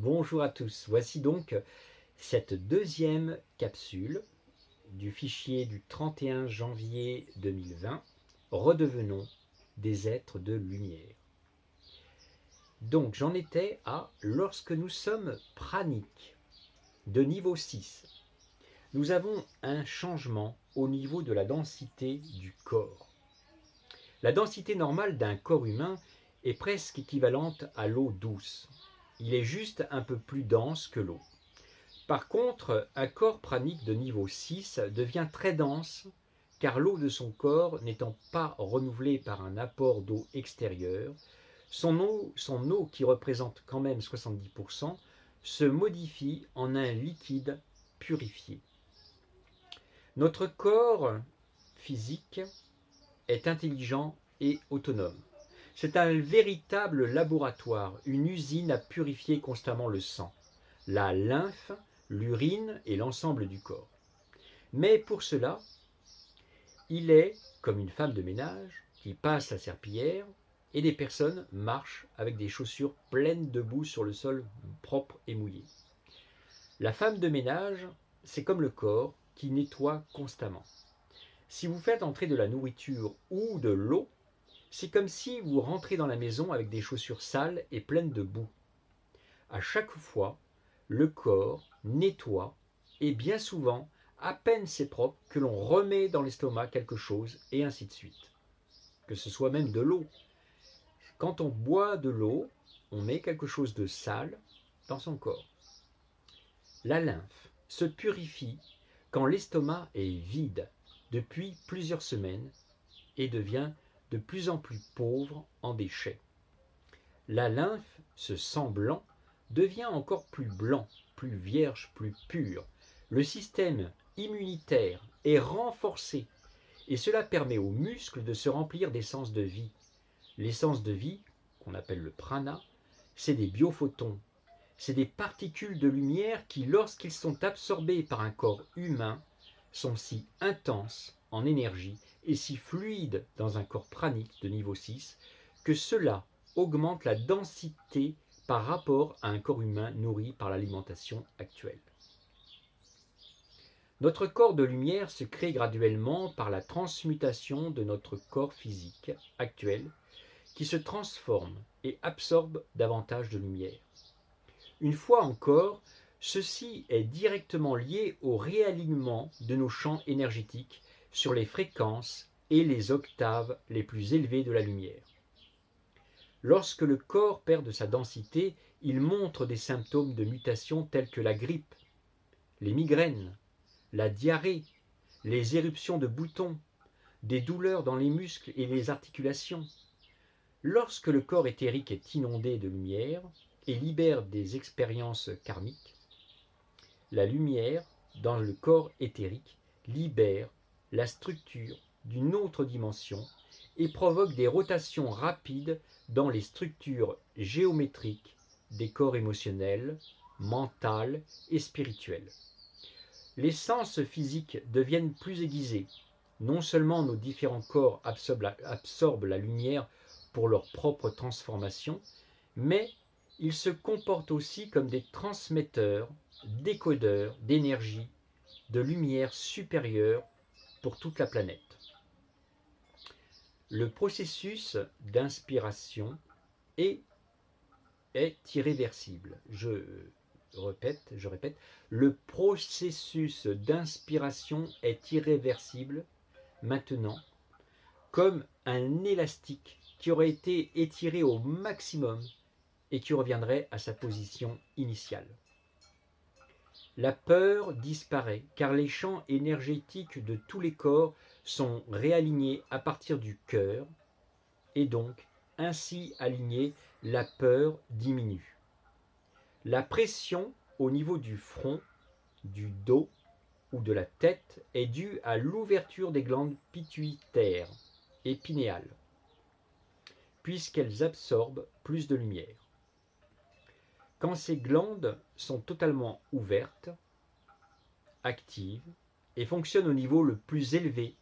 Bonjour à tous, voici donc cette deuxième capsule du fichier du 31 janvier 2020, Redevenons des êtres de lumière. Donc j'en étais à lorsque nous sommes praniques de niveau 6. Nous avons un changement au niveau de la densité du corps. La densité normale d'un corps humain est presque équivalente à l'eau douce. Il est juste un peu plus dense que l'eau. Par contre, un corps pranique de niveau 6 devient très dense car l'eau de son corps n'étant pas renouvelée par un apport d'eau extérieure, son eau qui représente quand même 70%, se modifie en un liquide purifié. Notre corps physique est intelligent et autonome. C'est un véritable laboratoire, une usine à purifier constamment le sang, la lymphe, l'urine et l'ensemble du corps. Mais pour cela, il est comme une femme de ménage qui passe la serpillière et des personnes marchent avec des chaussures pleines de boue sur le sol propre et mouillé. La femme de ménage, c'est comme le corps qui nettoie constamment. Si vous faites entrer de la nourriture ou de l'eau, c'est comme si vous rentrez dans la maison avec des chaussures sales et pleines de boue. À chaque fois, le corps nettoie et bien souvent, à peine c'est propre que l'on remet dans l'estomac quelque chose et ainsi de suite. Que ce soit même de l'eau. Quand on boit de l'eau, on met quelque chose de sale dans son corps. La lymphe se purifie quand l'estomac est vide depuis plusieurs semaines et devient de plus en plus pauvre en déchets. La lymphe, ce sang blanc, devient encore plus blanc, plus vierge, plus pur. Le système immunitaire est renforcé et cela permet aux muscles de se remplir d'essence de vie. L'essence de vie, qu'on appelle le prana, c'est des biophotons. C'est des particules de lumière qui, lorsqu'ils sont absorbés par un corps humain, sont si intenses en énergie et si fluides dans un corps pranique de niveau 6 que cela augmente la densité par rapport à un corps humain nourri par l'alimentation actuelle. Notre corps de lumière se crée graduellement par la transmutation de notre corps physique actuel qui se transforme et absorbe davantage de lumière. Une fois encore, ceci est directement lié au réalignement de nos champs énergétiques sur les fréquences et les octaves les plus élevées de la lumière. Lorsque le corps perd de sa densité, il montre des symptômes de mutation tels que la grippe, les migraines, la diarrhée, les éruptions de boutons, des douleurs dans les muscles et les articulations. Lorsque le corps éthérique est inondé de lumière et libère des expériences karmiques, la lumière dans le corps éthérique libère la structure d'une autre dimension et provoque des rotations rapides dans les structures géométriques des corps émotionnels, mentales et spirituels. Les sens physiques deviennent plus aiguisés. Non seulement nos différents corps absorbent la lumière pour leur propre transformation, mais ils se comportent aussi comme des transmetteurs, décodeurs d'énergie, de lumière supérieure pour toute la planète. Le processus d'inspiration est irréversible. Je répète, le processus d'inspiration est irréversible maintenant, comme un élastique qui aurait été étiré au maximum et qui reviendrait à sa position initiale. La peur disparaît car les champs énergétiques de tous les corps sont réalignés à partir du cœur et donc, ainsi alignés, la peur diminue. La pression au niveau du front, du dos ou de la tête est due à l'ouverture des glandes pituitaires et pinéales, puisqu'elles absorbent plus de lumière. Quand ces glandes sont totalement ouvertes, actives et fonctionnent au niveau le plus élevé,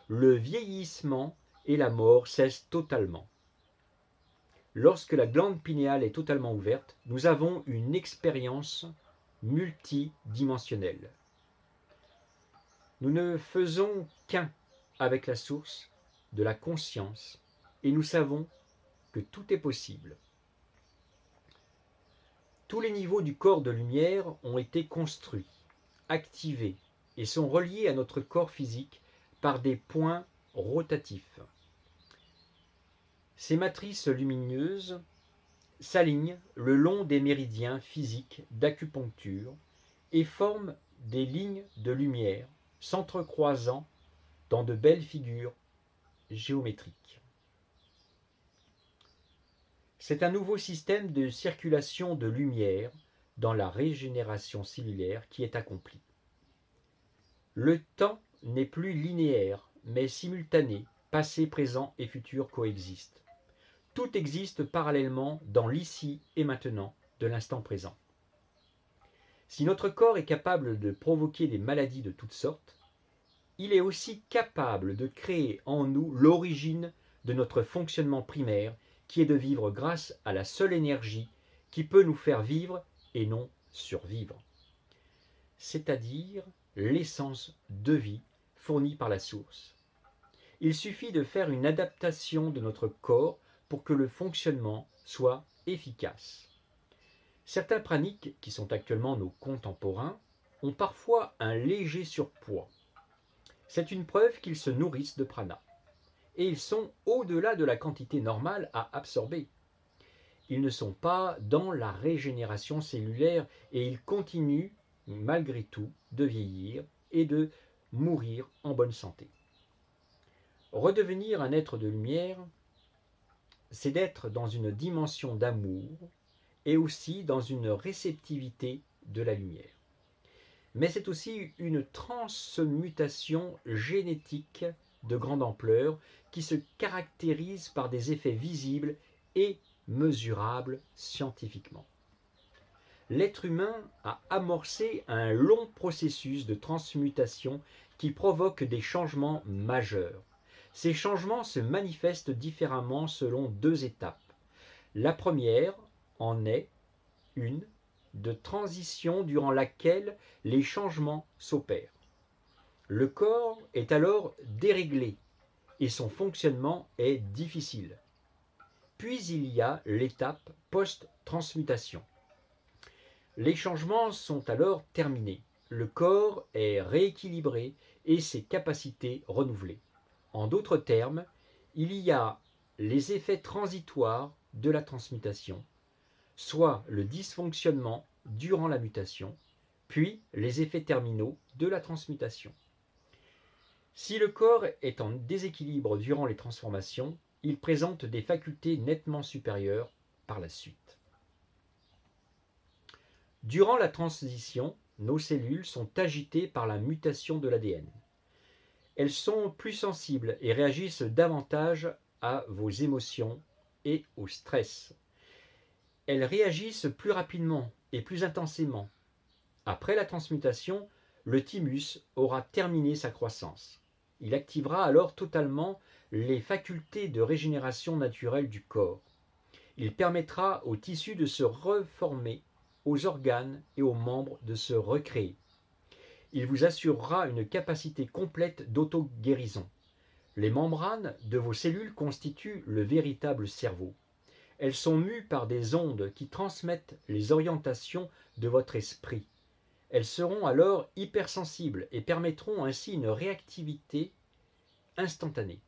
le vieillissement et la mort cessent totalement. lorsque la glande pinéale est totalement ouverte, nous avons une expérience multidimensionnelle. Nous ne faisons qu'un avec la source de la conscience et nous savons que tout est possible. Tous les niveaux du corps de lumière ont été construits, activés et sont reliés à notre corps physique par des points rotatifs. Ces matrices lumineuses s'alignent le long des méridiens physiques d'acupuncture et forment des lignes de lumière s'entrecroisant dans de belles figures géométriques. C'est un nouveau système de circulation de lumière dans la régénération cellulaire qui est accompli. Le temps n'est plus linéaire, mais simultané, passé, présent et futur coexistent. Tout existe parallèlement dans l'ici et maintenant de l'instant présent. Si notre corps est capable de provoquer des maladies de toutes sortes, il est aussi capable de créer en nous l'origine de notre fonctionnement primaire, qui est de vivre grâce à la seule énergie qui peut nous faire vivre et non survivre, c'est-à-dire l'essence de vie fournie par la source. Il suffit de faire une adaptation de notre corps pour que le fonctionnement soit efficace. Certains praniques, qui sont actuellement nos contemporains, ont parfois un léger surpoids. C'est une preuve qu'ils se nourrissent de prana. Et ils sont au-delà de la quantité normale à absorber. Ils ne sont pas dans la régénération cellulaire et ils continuent, malgré tout, de vieillir et de mourir en bonne santé. Redevenir un être de lumière, c'est d'être dans une dimension d'amour et aussi dans une réceptivité de la lumière. Mais c'est aussi une transmutation génétique de grande ampleur qui se caractérise par des effets visibles et mesurables scientifiquement. L'être humain a amorcé un long processus de transmutation qui provoque des changements majeurs. Ces changements se manifestent différemment selon deux étapes. La première en est une de transition durant laquelle les changements s'opèrent. Le corps est alors déréglé et son fonctionnement est difficile. Puis il y a l'étape post-transmutation. Les changements sont alors terminés. Le corps est rééquilibré et ses capacités renouvelées. En d'autres termes, il y a les effets transitoires de la transmutation, soit le dysfonctionnement durant la mutation, puis les effets terminaux de la transmutation. Si le corps est en déséquilibre durant les transformations, il présente des facultés nettement supérieures par la suite. Durant la transition, nos cellules sont agitées par la mutation de l'ADN. Elles sont plus sensibles et réagissent davantage à vos émotions et au stress. Elles réagissent plus rapidement et plus intensément. Après la transmutation, le thymus aura terminé sa croissance. Il activera alors totalement les facultés de régénération naturelle du corps. Il permettra aux tissus de se reformer, aux organes et aux membres de se recréer. Il vous assurera une capacité complète d'auto-guérison. Les membranes de vos cellules constituent le véritable cerveau. Elles sont mues par des ondes qui transmettent les orientations de votre esprit. Elles seront alors hypersensibles et permettront ainsi une réactivité instantanée.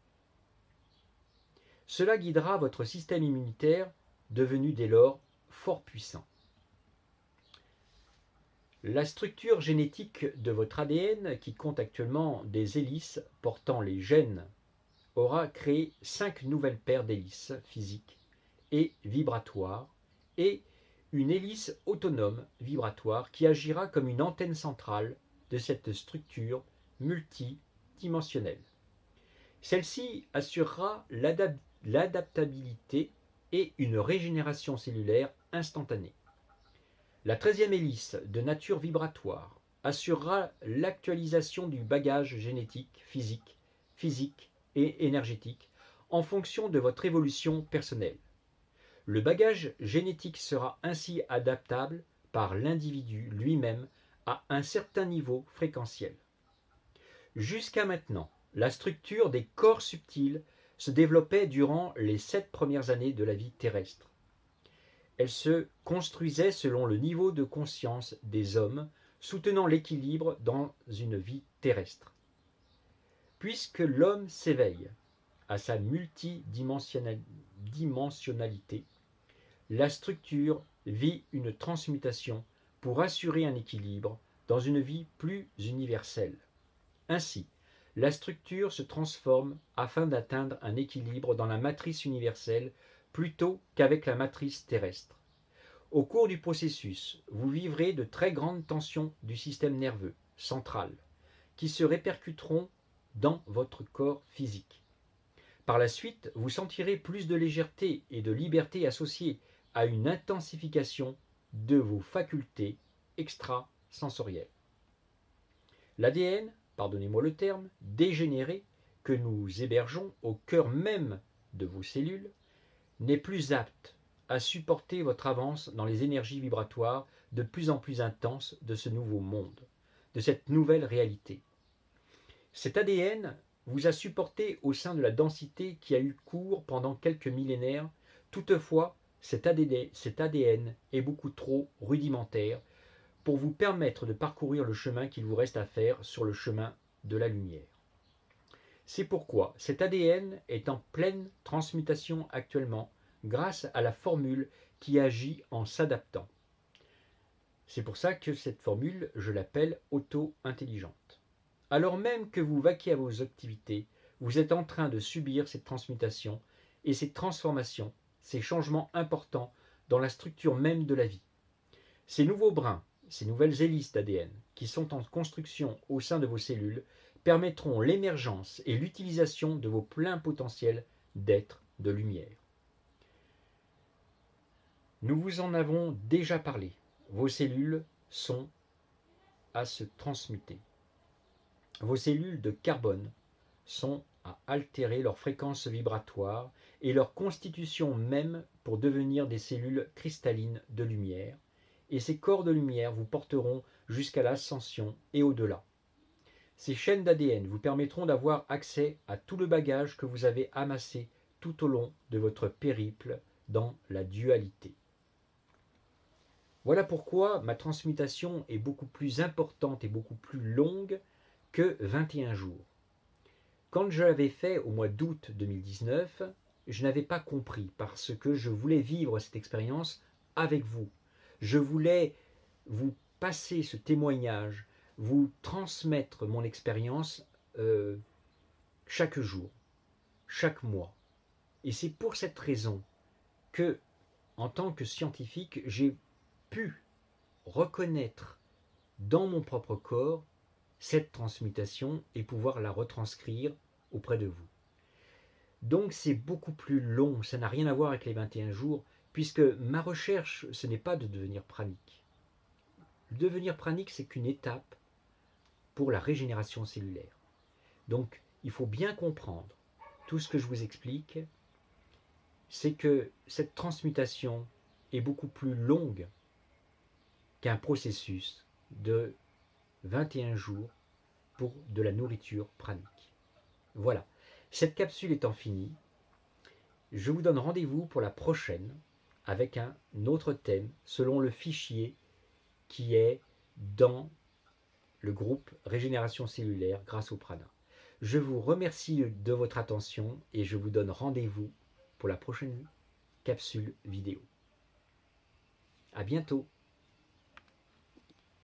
Cela guidera votre système immunitaire, devenu dès lors fort puissant. La structure génétique de votre ADN, qui compte actuellement des hélices portant les gènes, aura créé 5 nouvelles paires d'hélices physiques et vibratoires et une hélice autonome vibratoire qui agira comme une antenne centrale de cette structure multidimensionnelle. Celle-ci assurera l'adaptabilité et une régénération cellulaire instantanée. La 13e hélice de nature vibratoire assurera l'actualisation du bagage génétique, physique et énergétique en fonction de votre évolution personnelle. Le bagage génétique sera ainsi adaptable par l'individu lui-même à un certain niveau fréquentiel. Jusqu'à maintenant, la structure des corps subtils se développait durant les 7 premières années de la vie terrestre. Elle se construisait selon le niveau de conscience des hommes, soutenant l'équilibre dans une vie terrestre. Puisque l'homme s'éveille à sa multidimensionnalité, la structure vit une transmutation pour assurer un équilibre dans une vie plus universelle. Ainsi, la structure se transforme afin d'atteindre un équilibre dans la matrice universelle plutôt qu'avec la matrice terrestre. Au cours du processus, vous vivrez de très grandes tensions du système nerveux central qui se répercuteront dans votre corps physique. Par la suite, vous sentirez plus de légèreté et de liberté associées à une intensification de vos facultés extrasensorielles. L'ADN, pardonnez-moi le terme, dégénéré que nous hébergeons au cœur même de vos cellules, n'est plus apte à supporter votre avance dans les énergies vibratoires de plus en plus intenses de ce nouveau monde, de cette nouvelle réalité. Cet ADN vous a supporté au sein de la densité qui a eu cours pendant quelques millénaires. Toutefois, cet ADN est beaucoup trop rudimentaire pour vous permettre de parcourir le chemin qu'il vous reste à faire sur le chemin de la lumière. C'est pourquoi cet ADN est en pleine transmutation actuellement grâce à la formule qui agit en s'adaptant. C'est pour ça que cette formule, je l'appelle auto-intelligente. Alors même que vous vaquiez à vos activités, vous êtes en train de subir cette transmutation et ces transformations, ces changements importants dans la structure même de la vie. Ces nouveaux brins, ces nouvelles hélices d'ADN qui sont en construction au sein de vos cellules permettront l'émergence et l'utilisation de vos pleins potentiels d'être de lumière. Nous vous en avons déjà parlé. Vos cellules sont à se transmuter. Vos cellules de carbone sont à altérer leur fréquence vibratoire et leur constitution même pour devenir des cellules cristallines de lumière, et ces corps de lumière vous porteront jusqu'à l'ascension et au-delà. Ces chaînes d'ADN vous permettront d'avoir accès à tout le bagage que vous avez amassé tout au long de votre périple dans la dualité. Voilà pourquoi ma transmutation est beaucoup plus importante et beaucoup plus longue que 21 jours. Quand je l'avais fait au mois d'août 2019, je n'avais pas compris parce que je voulais vivre cette expérience avec vous. Je voulais vous passer ce témoignage, vous transmettre mon expérience chaque jour, chaque mois. Et c'est pour cette raison que, en tant que scientifique, j'ai pu reconnaître dans mon propre corps cette transmutation et pouvoir la retranscrire auprès de vous. Donc c'est beaucoup plus long, ça n'a rien à voir avec les 21 jours, puisque ma recherche, ce n'est pas de devenir pranique. Le devenir pranique, c'est qu'une étape pour la régénération cellulaire. Donc il faut bien comprendre tout ce que je vous explique, c'est que cette transmutation est beaucoup plus longue qu'un processus de 21 jours pour de la nourriture pranique. Voilà, cette capsule étant finie, je vous donne rendez-vous pour la prochaine avec un autre thème selon le fichier qui est dans le groupe Régénération cellulaire grâce au prana. Je vous remercie de votre attention et je vous donne rendez-vous pour la prochaine capsule vidéo. À bientôt.